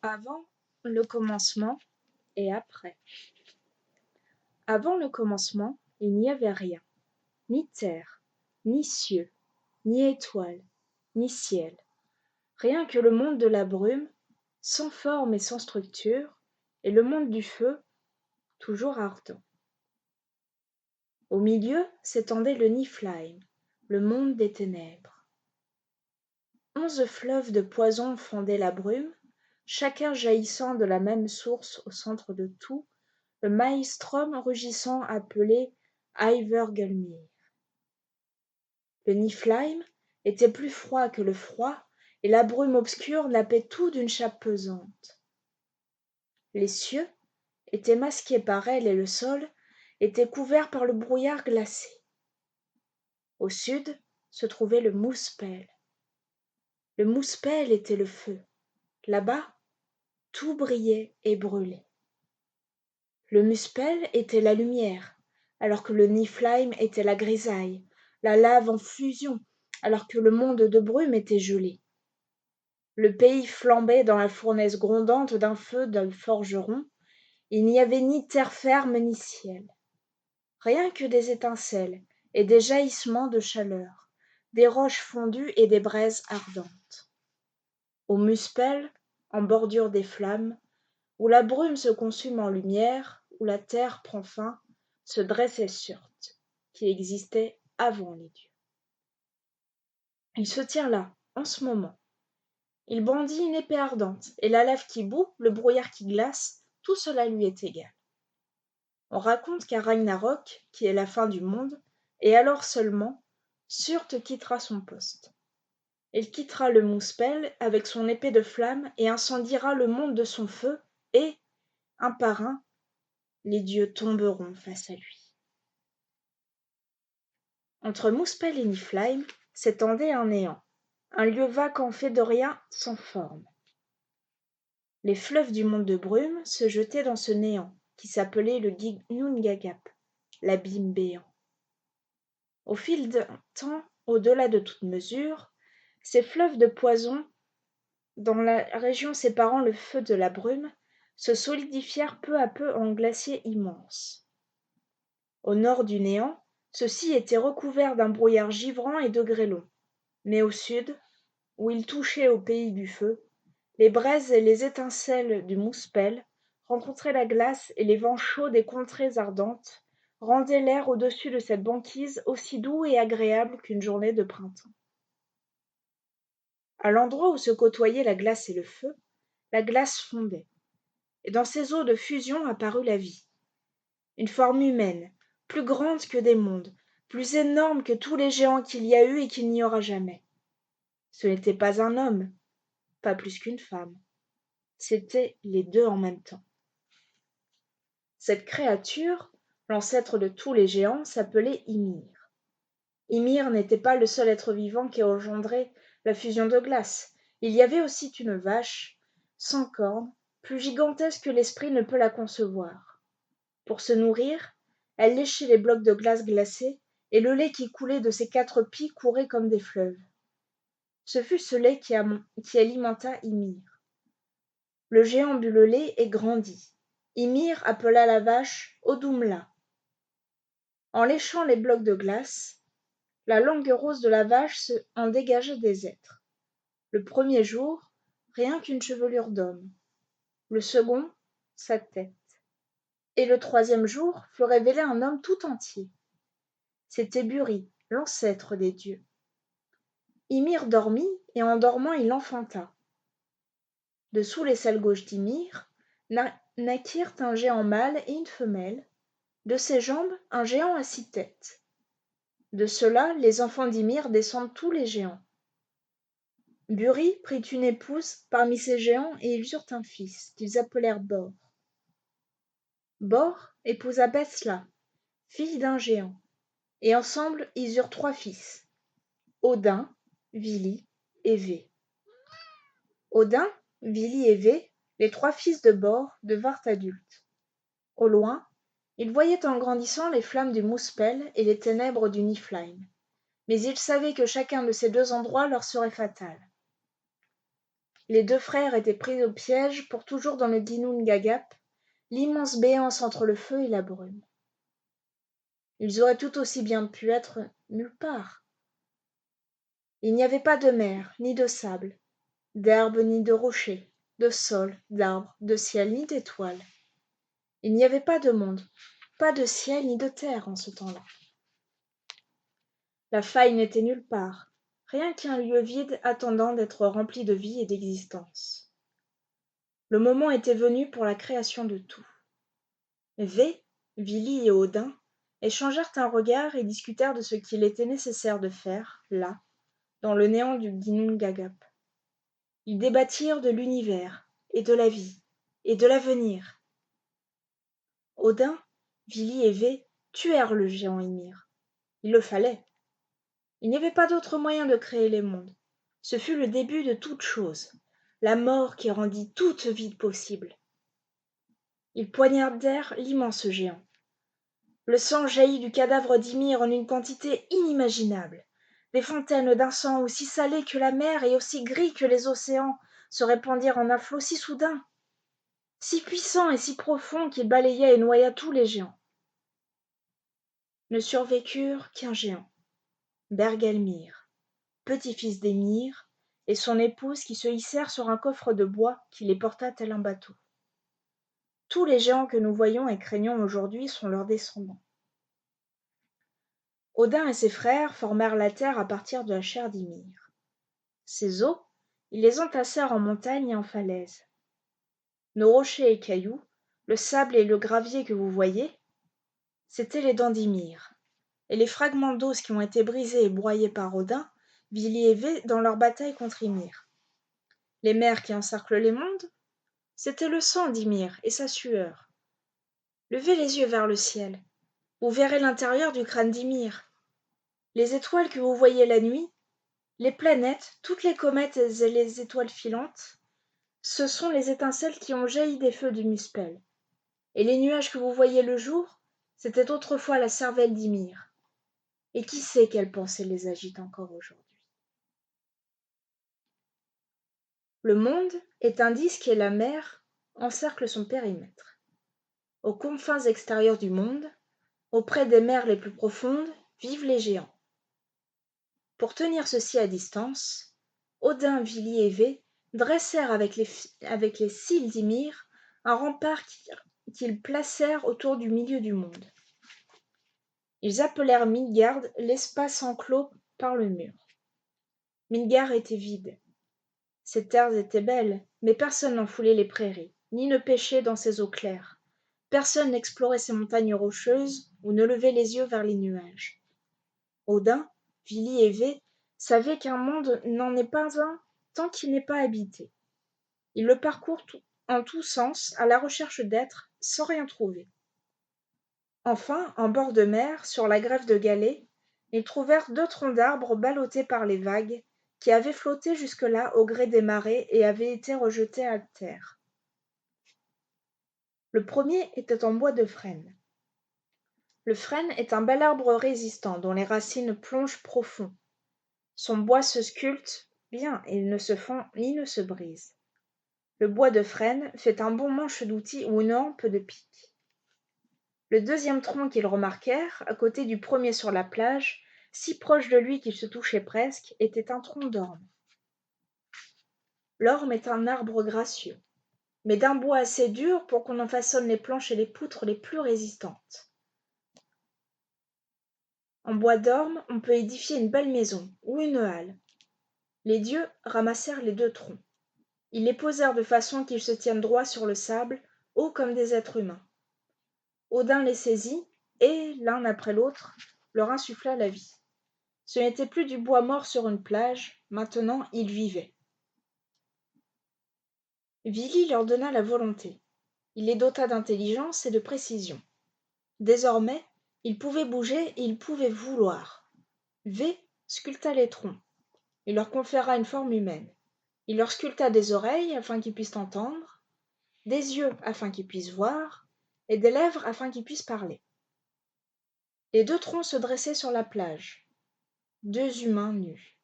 Avant le commencement et après. Avant le commencement, il n'y avait rien, ni terre, ni cieux, ni étoiles, ni ciel. Rien que le monde de la brume, sans forme et sans structure, et le monde du feu, toujours ardent. Au milieu s'étendait le Niflheim, le monde des ténèbres. 11 fleuves de poison fendaient la brume, chacun jaillissant de la même source au centre de tout, le maelstrom rugissant appelé Ævregulmir. Le Niflheim était plus froid que le froid, et la brume obscure nappait tout d'une chape pesante. Les cieux étaient masqués par elle et le sol était couvert par le brouillard glacé. Au sud se trouvait le Muspel. Le Muspel était le feu. Là-bas, tout brillait et brûlait. Le Muspel était la lumière, alors que le Niflheim était la grisaille, la lave en fusion, alors que le monde de brume était gelé. Le pays flambait dans la fournaise grondante d'un feu de forgeron. Il n'y avait ni terre ferme ni ciel. Rien que des étincelles et des jaillissements de chaleur, des roches fondues et des braises ardentes. Au Muspel, en bordure des flammes, où la brume se consume en lumière, où la terre prend fin, se dressait Surte, qui existait avant les dieux. Il se tient là, en ce moment. Il brandit une épée ardente, et la lave qui bout, le brouillard qui glace, tout cela lui est égal. On raconte qu'à Ragnarok, qui est la fin du monde, et alors seulement, Surte quittera son poste. Il quittera le Muspel avec son épée de flamme et incendiera le monde de son feu, et, un par un, les dieux tomberont face à lui. Entre Muspel et Niflheim s'étendait un néant, un lieu vacant fait de rien, sans forme. Les fleuves du monde de brume se jetaient dans ce néant, qui s'appelait le Ginnungagap, l'abîme béant. Au fil d'un temps, au-delà de toute mesure, ces fleuves de poison, dans la région séparant le feu de la brume, se solidifièrent peu à peu en glaciers immenses. Au nord du néant, ceux-ci étaient recouverts d'un brouillard givrant et de grêlons, mais au sud, où ils touchaient au pays du feu, les braises et les étincelles du Muspel rencontraient la glace et les vents chauds des contrées ardentes, rendaient l'air au-dessus de cette banquise aussi doux et agréable qu'une journée de printemps. À l'endroit où se côtoyaient la glace et le feu, la glace fondait, et dans ces eaux de fusion apparut la vie. Une forme humaine, plus grande que des mondes, plus énorme que tous les géants qu'il y a eu et qu'il n'y aura jamais. Ce n'était pas un homme, pas plus qu'une femme. C'étaient les deux en même temps. Cette créature, l'ancêtre de tous les géants, s'appelait Ymir. Ymir n'était pas le seul être vivant qui a engendré la fusion de glace. Il y avait aussi une vache, sans cornes, plus gigantesque que l'esprit ne peut la concevoir. Pour se nourrir, elle léchait les blocs de glace glacés, et le lait qui coulait de ses 4 pieds courait comme des fleuves. Ce fut ce lait qui alimenta Ymir. Le géant but le lait et grandit. Ymir appela la vache Odumla. En léchant les blocs de glace, la langue rose de la vache en dégageait des êtres. Le premier jour, rien qu'une chevelure d'homme. Le second, sa tête. Et le troisième jour fut révélé un homme tout entier. C'était Buri, l'ancêtre des dieux. Ymir dormit, et en dormant il enfanta. Dessous les selles gauches d'Ymir naquirent un géant mâle et une femelle, de ses jambes un géant à 6 têtes. De cela les enfants d'Ymir descendent tous les géants. Buri prit une épouse parmi ces géants et ils eurent un fils, qu'ils appelèrent Bor. Bor épousa Besla, fille d'un géant, et ensemble ils eurent 3 fils, Odin, Vili et Vé. Odin, Vili et Vé, les 3 fils de Bor, devinrent adultes. Au loin, ils voyaient en grandissant les flammes du Muspel et les ténèbres du Niflheim, mais ils savaient que chacun de ces 2 endroits leur serait fatal. Les deux frères étaient pris au piège pour toujours dans le Ginnungagap, l'immense béance entre le feu et la brume. Ils auraient tout aussi bien pu être nulle part. Il n'y avait pas de mer, ni de sable, d'herbe ni de rochers, de sol, d'arbres, de ciel ni d'étoiles. Il n'y avait pas de monde, pas de ciel ni de terre en ce temps-là. La faille n'était nulle part, rien qu'un lieu vide attendant d'être rempli de vie et d'existence. Le moment était venu pour la création de tout. V, Vili et Odin échangèrent un regard et discutèrent de ce qu'il était nécessaire de faire, là, dans le néant du Ginnungagap. Ils débattirent de l'univers, et de la vie, et de l'avenir. Odin, Vili et Vé tuèrent le géant Ymir. Il le fallait. Il n'y avait pas d'autre moyen de créer les mondes. Ce fut le début de toute chose, la mort qui rendit toute vie possible. Ils poignardèrent l'immense géant. Le sang jaillit du cadavre d'Ymir en une quantité inimaginable. Des fontaines d'un sang aussi salé que la mer et aussi gris que les océans se répandirent en un flot si soudain, si puissant et si profond qu'il balaya et noya tous les géants. Ne survécurent qu'un géant, Bergelmir, petit-fils d'Émir, et son épouse qui se hissèrent sur un coffre de bois qui les porta tel un bateau. Tous les géants que nous voyons et craignons aujourd'hui sont leurs descendants. Odin et ses frères formèrent la terre à partir de la chair d'Ymir. Ces eaux, ils les entassèrent en montagnes et en falaises. Nos rochers et cailloux, le sable et le gravier que vous voyez, c'étaient les dents d'Ymir. Et les fragments d'os qui ont été brisés et broyés par Odin, Vili et Vé dans leur bataille contre Ymir. Les mers qui encerclent les mondes, c'était le sang d'Ymir et sa sueur. Levez les yeux vers le ciel, vous verrez l'intérieur du crâne d'Ymir. Les étoiles que vous voyez la nuit, les planètes, toutes les comètes et les étoiles filantes, ce sont les étincelles qui ont jailli des feux de Muspel. Et les nuages que vous voyez le jour, c'était autrefois la cervelle d'Ymir. Et qui sait quelles pensées les agitent encore aujourd'hui? Le monde est un disque et la mer encercle son périmètre. Aux confins extérieurs du monde, auprès des mers les plus profondes, vivent les géants. Pour tenir ceux-ci à distance, Odin, Vili et Vé dressèrent avec les cils d'Ymir un rempart qu'ils placèrent autour du milieu du monde. Ils appelèrent Midgard l'espace enclos par le mur. Midgard était vide. Ses terres étaient belles, mais personne n'en foulait les prairies, ni ne pêchait dans ses eaux claires. Personne n'explorait ces montagnes rocheuses ou ne levait les yeux vers les nuages. Odin, Vili et Vé savaient qu'un monde n'en est pas un tant qu'il n'est pas habité. Ils le parcourent en tous sens à la recherche d'êtres sans rien trouver. Enfin, en bord de mer, sur la grève de galets, ils trouvèrent 2 troncs d'arbres ballottés par les vagues, qui avaient flotté jusque-là au gré des marées et avaient été rejetés à terre. Le premier était en bois de frêne. Le frêne est un bel arbre résistant dont les racines plongent profond. Son bois se sculpte bien et il ne se fend ni ne se brise. Le bois de frêne fait un bon manche d'outil ou une hampe de pique. Le deuxième tronc qu'ils remarquèrent, à côté du premier sur la plage, si proche de lui qu'ils se touchaient presque, était un tronc d'orme. L'orme est un arbre gracieux, mais d'un bois assez dur pour qu'on en façonne les planches et les poutres les plus résistantes. En bois d'orme, on peut édifier une belle maison ou une halle. Les dieux ramassèrent les 2 troncs. Ils les posèrent de façon qu'ils se tiennent droit sur le sable, hauts comme des êtres humains. Odin les saisit et, l'un après l'autre, leur insuffla la vie. Ce n'était plus du bois mort sur une plage, maintenant ils vivaient. Vili leur donna la volonté. Il les dota d'intelligence et de précision. Désormais, ils pouvaient bouger et ils pouvaient vouloir. V sculpta les troncs. Il leur conféra une forme humaine. Il leur sculpta des oreilles afin qu'ils puissent entendre, des yeux afin qu'ils puissent voir, et des lèvres afin qu'ils puissent parler. Les 2 troncs se dressaient sur la plage, 2 humains nus.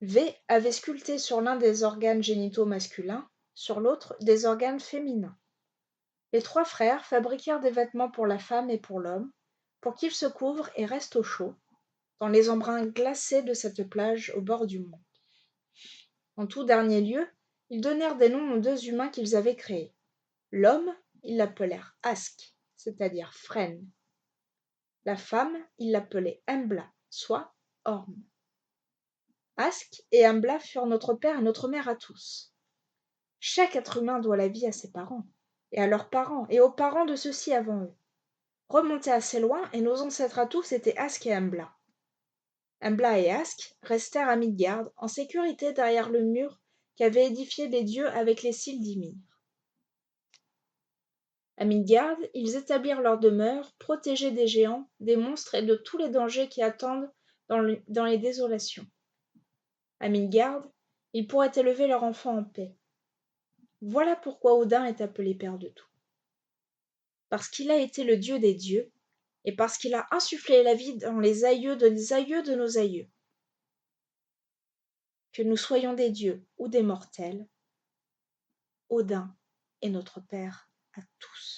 V avait sculpté sur l'un des organes génitaux masculins, sur l'autre des organes féminins. Les 3 frères fabriquèrent des vêtements pour la femme et pour l'homme, pour qu'ils se couvrent et restent au chaud, dans les embruns glacés de cette plage au bord du monde. En tout dernier lieu, ils donnèrent des noms aux 2 humains qu'ils avaient créés. L'homme, ils l'appelèrent Ask, c'est-à-dire frêne. La femme, ils l'appelaient Embla, soit orme. Ask et Embla furent notre père et notre mère à tous. Chaque être humain doit la vie à ses parents, et à leurs parents, et aux parents de ceux-ci avant eux. Remontés assez loin, et nos ancêtres à tous étaient Ask et Embla. Embla et Ask restèrent à Midgard, en sécurité derrière le mur qu'avaient édifié les dieux avec les cils d'Ymir. À Midgard, ils établirent leur demeure, protégés des géants, des monstres et de tous les dangers qui attendent dans les désolations. À Midgard, ils pourraient élever leur enfant en paix. Voilà pourquoi Odin est appelé père de tout. Parce qu'il a été le dieu des dieux, et parce qu'il a insufflé la vie dans les aïeux de nos aïeux. Que nous soyons des dieux ou des mortels, Odin est notre père à tous.